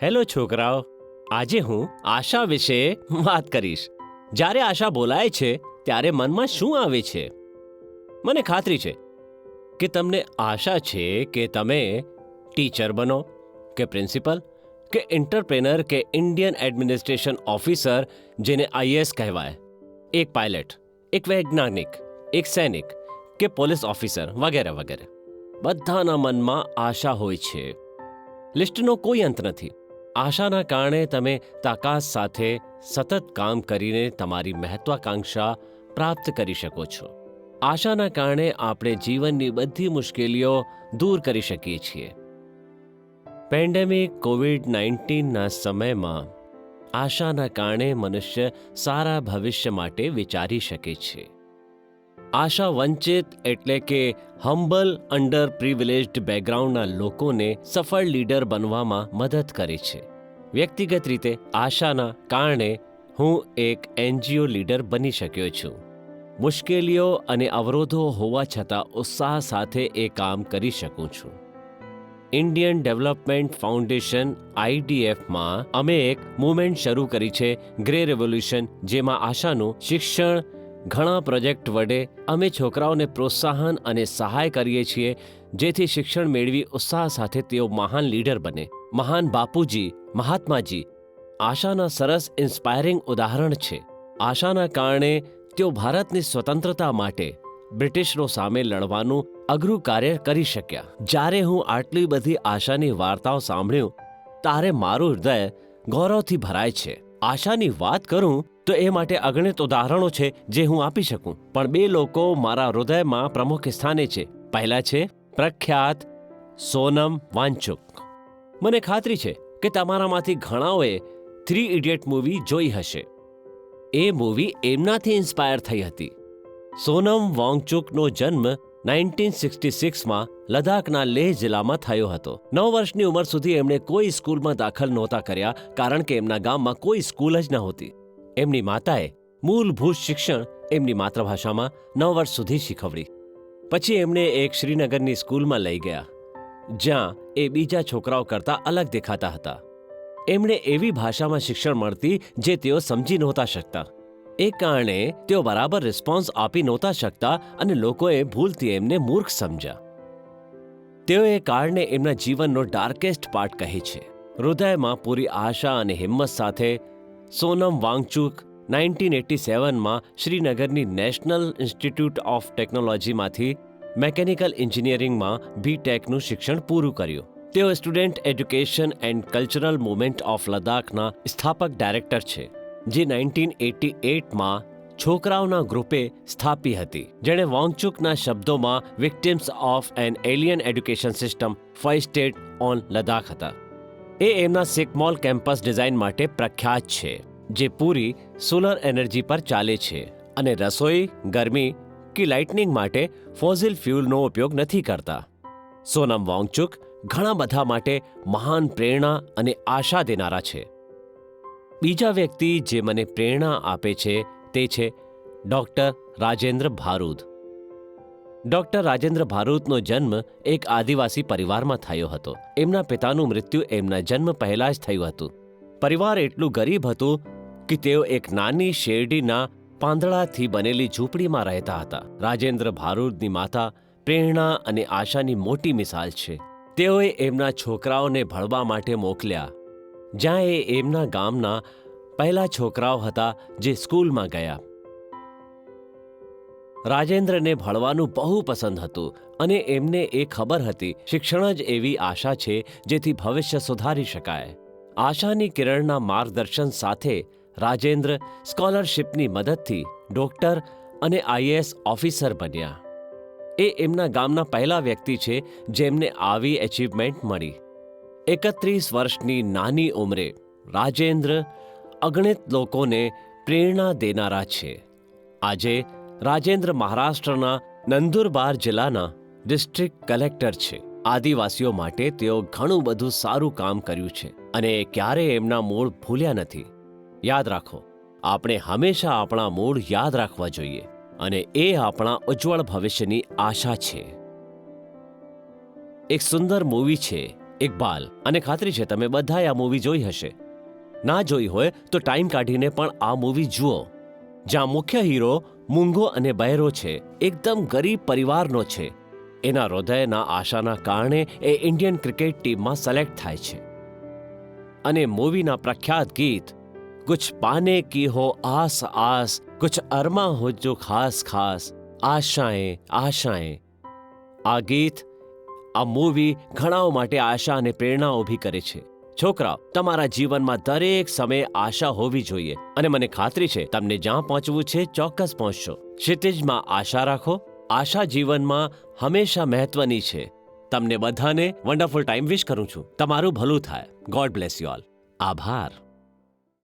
Hello છોકરાઓ, આજે હું આશા વિશે વાત કરીશ. જ્યારે આશા બોલાય છે ત્યારે મનમાં શું આવે છે? મને ખાતરી છે કે તમને આશા છે કે તમે ટીચર બનો, કે પ્રિન્સિપલ, કે એન્ટરપ્રેનર, કે ઇન્ડિયન એડમિનિસ્ટ્રેશન ઓફિસર, જેને આઈએએસ કહેવાય, એક પાયલટ, એક વૈજ્ઞાનિક, એક સૈનિક, કે પોલીસ ઓફિસર વગેરે વગેરે. બધાના મનમાં આશા હોય છે. લિસ્ટનો કોઈ અંત નથી. આશાના કારણે તમે તાકાત સાથે સતત કામ કરીને તમારી મહત્વાકાંક્ષા પ્રાપ્ત કરી શકો છો. આશાના કારણે આપણે જીવનની બધી મુશ્કેલીઓ દૂર કરી શકીએ છીએ. પેન્ડેમિક કોવિડ-19ના સમયમાં આશાના કારણે મનુષ્ય સારા ભવિષ્ય માટે વિચારી શકે છે. આશા વંચિત એટલે કે હમ્બલ અંડર પ્રિવિલેજ્ડ બેકગ્રાઉન્ડના લોકોને સફળ લીડર બનવામાં મદદ કરે છે. વ્યક્તિગત રીતે આશાના કારણે હું એક એનજીઓ લીડર બની શક્યો છું. મુશ્કેલીઓ અને અવરોધો હોવા છતાં ઉત્સાહ સાથે એ કામ કરી શકું છું. ઇન્ડિયન ડેવલપમેન્ટ ફાઉન્ડેશન IDFમાં અમે એક મૂવમેન્ટ શરૂ કરી છે, ગ્રે રેવોલ્યુશન, જેમાં આશાનું શિક્ષણ ઘણા પ્રોજેક્ટ વડે અમે છોકરાઓને પ્રોત્સાહન અને સહાય કરીએ છીએ, જેથી શિક્ષણ મેળવી ઉત્સાહ સાથે તેઓ મહાન લીડર બને. મહાન બાપુજી, મહાત્માજી આશાના સરસ ઇન્સ્પાયરિંગ ઉદાહરણ છે. આશાના કારણે તેઓ ભારતની સ્વતંત્રતા માટે બ્રિટિશરો સામે લડવાનું અઘરું કાર્ય કરી શક્યા. જ્યારે હું આટલી બધી આશાની વાર્તાઓ સાંભળ્યું ત્યારે મારું હૃદય ગૌરવથી ભરાય છે. આશાની વાત કરું તો એ માટે અગણિત ઉદાહરણો છે જે હું આપી શકું, પણ બે લોકો મારા હૃદયમાં પ્રમુખ સ્થાને છે. પહેલા છે પ્રખ્યાત સોનમ વાંગચુક. મને ખાતરી છે કે તમારામાંથી ઘણાઓએ 3 ઇડિયટ મૂવી જોઈ હશે. એ મૂવી એમનાથી ઇન્સ્પાયર થઈ હતી. સોનમ વાંગચુકનો જન્મ 1966માં લદ્દાખના લેહ જિલ્લામાં થયો હતો. 9 વર્ષની ઉંમર સુધી એમણે કોઈ સ્કૂલમાં દાખલ નહોતા કર્યા, કારણ કે એમના ગામમાં કોઈ સ્કૂલ જ નહોતી. એમની માતાએ મૂળભૂત શિક્ષણ એમની માતૃભાષામાં 9 વર્ષ સુધી શીખવડી. પછી એમને એક શ્રીનગરની સ્કૂલમાં લઈ ગયા, જ્યાં એ બીજા છોકરાઓ કરતાં અલગ દેખાતા હતા. એમણે એવી ભાષામાં શિક્ષણ મળતી જે તેઓ સમજી નહોતા શકતા. એ કારણે તેઓ બરાબર રિસ્પોન્સ આપી નહોતા શકતા અને લોકોએ ભૂલથી એમને મૂર્ખ સમજ્યા. તેઓ એ કારણે એમના જીવનનો ડાર્કેસ્ટ પાર્ટ કહે છે. હૃદયમાં પૂરી આશા અને હિંમત સાથે સોનમ વાંગચુક 1987માં શ્રીનગરની નેશનલ ઇન્સ્ટિટ્યૂટ ઓફ ટેકનોલોજીમાંથી મેકેનિકલ એન્જિનિયરિંગમાં BTechનું શિક્ષણ પૂરું કર્યું. તેઓ student education and cultural movement of લદ્દાખના સ્થાપક ડાયરેક્ટર છે, જે 1988માં છોકરાઓના ગ્રુપે સ્થાપી હતી, જેણે વાંગચુકના શબ્દોમાં victims of an alien education system foisted on Ladakh હતા. એ એમના સિકમોલ કેમ્પસ ડિઝાઇન માટે પ્રખ્યાત છે, જે પૂરી સોલર એનર્જી પર ચાલે છે અને રસોઈ, ગરમી કે લાઇટનિંગ માટે ફોસિલ ફ્યુલનો ઉપયોગ નથી કરતા. સોનમ વાંગચુક ઘણા બધા માટે મહાન પ્રેરણા અને આશા દેનારા છે. બીજા વ્યક્તિ જે મને પ્રેરણા આપે છે તે છે ડૉક્ટર રાજેન્દ્ર ભારુદ. ડૉક્ટર રાજેન્દ્ર ભારુદનો જન્મ એક આદિવાસી પરિવારમાં થયો હતો. એમના પિતાનું મૃત્યુ એમના જન્મ પહેલાં જ થયું હતું. પરિવાર એટલું ગરીબ હતું કે તેઓ એક નાની શેરડીના પાંદડાથી બનેલી ઝૂંપડીમાં રહેતા હતા. રાજેન્દ્ર ભારુદની માતા પ્રેરણા અને આશાની મોટી મિસાલ છે. તેઓએ એમના છોકરાઓને ભણવા માટે મોકલ્યા, જ્યાં એ એમના ગામના પહેલા છોકરાઓ હતા જે સ્કૂલમાં ગયા. રાજેન્દ્રને ભણવાનું બહુ પસંદ હતું અને એમને એ ખબર હતી શિક્ષણ જ એવી આશા છે જેથી ભવિષ્ય સુધારી શકાય. આશાની કિરણના માર્ગદર્શન સાથે રાજેન્દ્ર સ્કોલરશિપની મદદથી ડૉક્ટર અને IAS ઓફિસર બન્યા. એ એમના ગામના પહેલા વ્યક્તિ છે જેમને આવી એચિવમેન્ટ મળી. 31 વર્ષની નાની ઉંમરે રાજેન્દ્ર અગણિત લોકોને પ્રેરણા દેનારા છે. આજે રાજેન્દ્ર મહારાષ્ટ્રના નંદુરબાર જિલ્લાના ડિસ્ટ્રિક્ટ કલેક્ટર છે. આદિવાસીઓ માટે તેઓ ઘણું બધું સારું કામ કર્યું છે અને ક્યારેય એમના મૂળ ભૂલ્યા નથી. યાદ રાખો, આપણે હંમેશા આપણા મૂળ યાદ રાખવા જોઈએ અને એ આપણા ઉજ્જવળ ભવિષ્યની આશા છે. એક સુંદર મૂવી છે ઇકબાલ, અને ખાતરી છે તમે બધાએ આ મૂવી જોઈ હશે. ના જોઈ હોય તો ટાઈમ કાઢીને પણ આ મૂવી જુઓ, જ્યાં મુખ્ય હીરો મૂંગો અને બહેરો છે, એકદમ ગરીબ પરિવારનો છે. એના હૃદયના આશાના કારણે એ ઇન્ડિયન ક્રિકેટ ટીમમાં સિલેક્ટ થાય છે. અને મૂવીના પ્રખ્યાત ગીત કુછ પાને કી હો આસ આસ, કુછ અરમા હો જો ખાસ ખાસ, આશાएं આશાएं. આ ગીત, આ મૂવી ઘણાઓ માટે આશા અને પ્રેરણા ઊભી કરે છે. છોકરાઓ, તમારા જીવનમાં દરેક સમયે આશા હોવી જોઈએ, અને મને ખાતરી છે તમને જ્યાં પહોંચવું છે ચોક્કસ પહોંચશો. ક્ષિતિજમાં આશા રાખો. આશા જીવનમાં હંમેશા મહત્વની છે. તમને બધાને વન્ડરફુલ ટાઈમ વિશ કરું છું. તમારું ભલું થાય. God bless you all. આભાર.